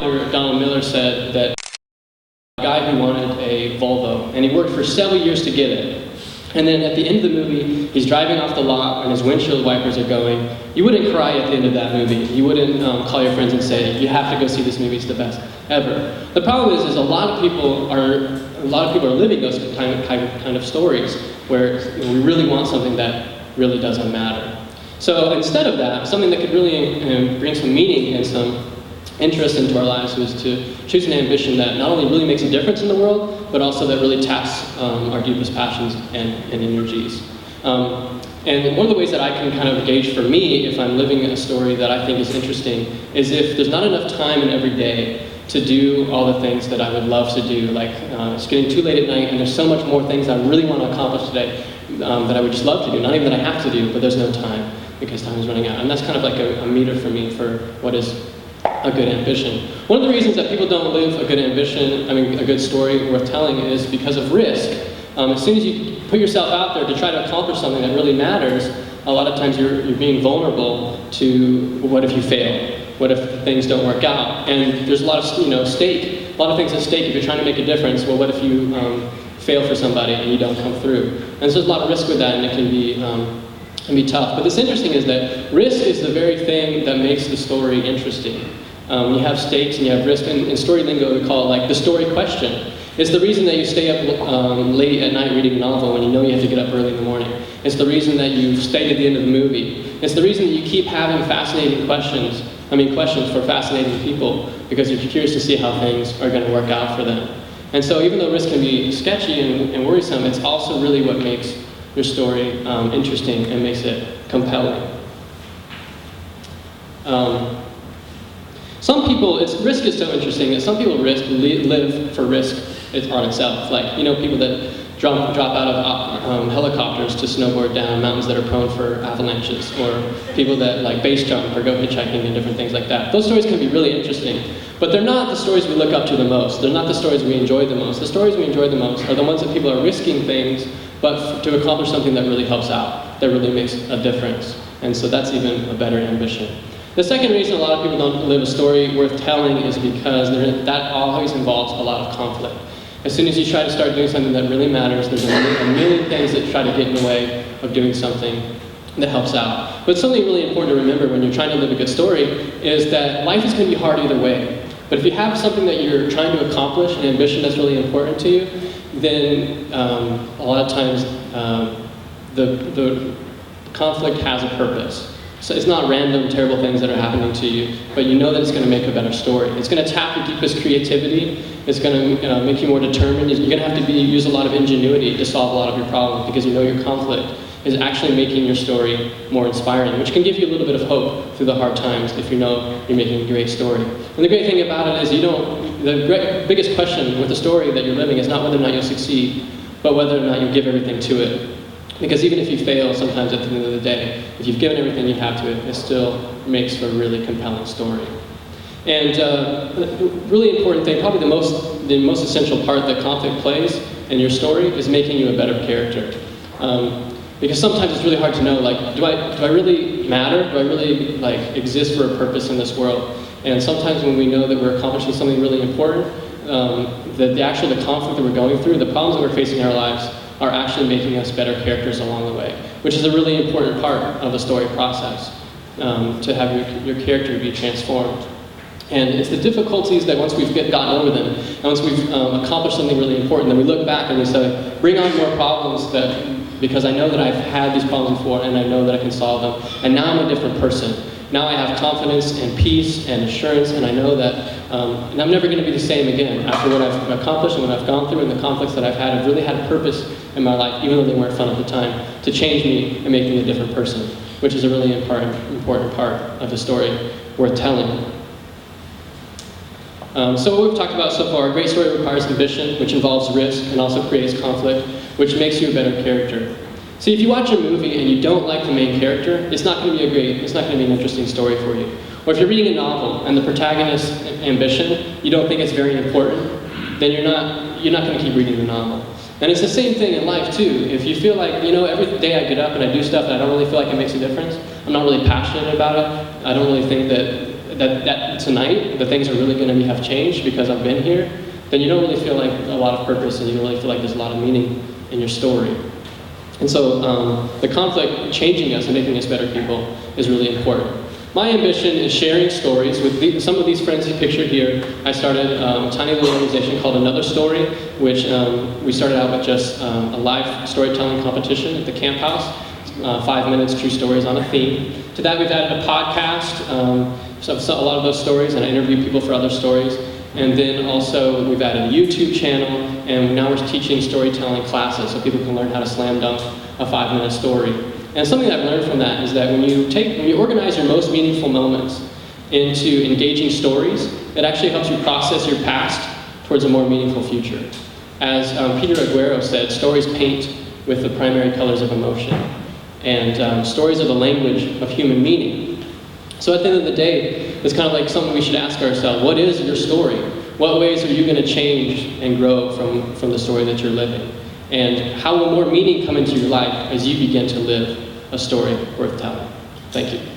author, Donald Miller, said that a guy who wanted a Volvo, and he worked for several years to get it. And then at the end of the movie, he's driving off the lot and his windshield wipers are going. You wouldn't cry at the end of that movie. You wouldn't call your friends and say, you have to go see this movie, it's the best ever. The problem is a lot of people are living those kind of stories where we really want something that really doesn't matter. So instead of that, something that could really bring some meaning and some interest into our lives was to choose an ambition that not only really makes a difference in the world, but also that really taps our deepest passions and energies. And one of the ways that I can kind of gauge for me if I'm living a story that I think is interesting is if there's not enough time in every day to do all the things that I would love to do, like it's getting too late at night and there's so much more things I really want to accomplish today that I would just love to do, not even that I have to do, but there's no time because time is running out. And that's kind of like a meter for me for what is a good ambition. One of the reasons that people don't live a good story worth telling is because of risk. As soon as you put yourself out there to try to accomplish something that really matters, a lot of times you're being vulnerable to what if you fail? What if things don't work out? And there's a lot of stake, a lot of things at stake if you're trying to make a difference. Well, what if you fail for somebody and you don't come through? And so there's a lot of risk with that, and it can be tough. But what's interesting is that risk is the very thing that makes the story interesting. You have stakes and you have risk. In story lingo, we call it like the story question. It's the reason that you stay up late at night reading a novel when you know you have to get up early in the morning. It's the reason that you stay to the end of the movie. It's the reason that you keep having fascinating questions for fascinating people, because you're curious to see how things are going to work out for them. And so even though risk can be sketchy and worrisome, it's also really what makes your story interesting and makes it compelling. Some people, risk is so interesting that some people live for risk on itself. Like, people that drop out of helicopters to snowboard down mountains that are prone for avalanches, or people that like base jump or go hitchhiking and different things like that. Those stories can be really interesting, but they're not the stories we look up to the most. They're not the stories we enjoy the most. The stories we enjoy the most are the ones that people are risking things, but to accomplish something that really helps out, that really makes a difference. And so that's even a better ambition. The second reason a lot of people don't live a story worth telling is because that always involves a lot of conflict. As soon as you try to start doing something that really matters, there's a million things that try to get in the way of doing something that helps out. But something really important to remember when you're trying to live a good story is that life is going to be hard either way. But if you have something that you're trying to accomplish, an ambition that's really important to you, then a lot of times the conflict has a purpose. So it's not random, terrible things that are happening to you, but you know that it's going to make a better story. It's going to tap your deepest creativity. It's going to make you more determined. You're going to have to use a lot of ingenuity to solve a lot of your problems, because you know your conflict is actually making your story more inspiring, which can give you a little bit of hope through the hard times if you know you're making a great story. And the great thing about it is the biggest question with the story that you're living is not whether or not you'll succeed, but whether or not you'll give everything to it. Because even if you fail, sometimes at the end of the day, if you've given everything you have to it, it still makes for a really compelling story. And the really important thing, probably the most essential part that conflict plays in your story is making you a better character. Because sometimes it's really hard to know, like, do I really matter? Do I really exist for a purpose in this world? And sometimes when we know that we're accomplishing something really important, the conflict that we're going through, the problems that we're facing in our lives, are actually making us better characters along the way, which is a really important part of the story process, to have your character be transformed. And it's the difficulties that once we've gotten over them, and once we've accomplished something really important, then we look back and we say, bring on more problems because I know that I've had these problems before and I know that I can solve them, and now I'm a different person. Now I have confidence and peace and assurance, and I know that and I'm never going to be the same again. After what I've accomplished and what I've gone through and the conflicts that I've had, have really had a purpose in my life, even though they weren't fun at the time, to change me and make me a different person, which is a really important part of the story worth telling. So what we've talked about so far, a great story requires ambition, which involves risk and also creates conflict, which makes you a better character. See, if you watch a movie and you don't like the main character, it's not going to be an interesting story for you. Or if you're reading a novel and the protagonist's ambition, you don't think it's very important, then you're not going to keep reading the novel. And it's the same thing in life too. If you feel like, every day I get up and I do stuff and I don't really feel like it makes a difference, I'm not really passionate about it, I don't really think that that tonight the things are really going to have changed because I've been here, then you don't really feel like a lot of purpose, and you don't really feel like there's a lot of meaning in your story. And so the conflict changing us and making us better people is really important. My ambition is sharing stories with some of these friends you pictured here. I started a tiny little organization called Another Story, which we started out with just a live storytelling competition at the camp house. 5 minutes, true stories on a theme. To that we've added a podcast, so a lot of those stories, and I interview people for other stories. And then also we've added a YouTube channel, and now we're teaching storytelling classes so people can learn how to slam dunk a 5-minute story. And something I've learned from that is that when you organize your most meaningful moments into engaging stories, it actually helps you process your past towards a more meaningful future. As Peter Aguero said, stories paint with the primary colors of emotion. And stories are the language of human meaning. So at the end of the day, it's kind of like something we should ask ourselves. What is your story? What ways are you going to change and grow from the story that you're living? And how will more meaning come into your life as you begin to live a story worth telling? Thank you.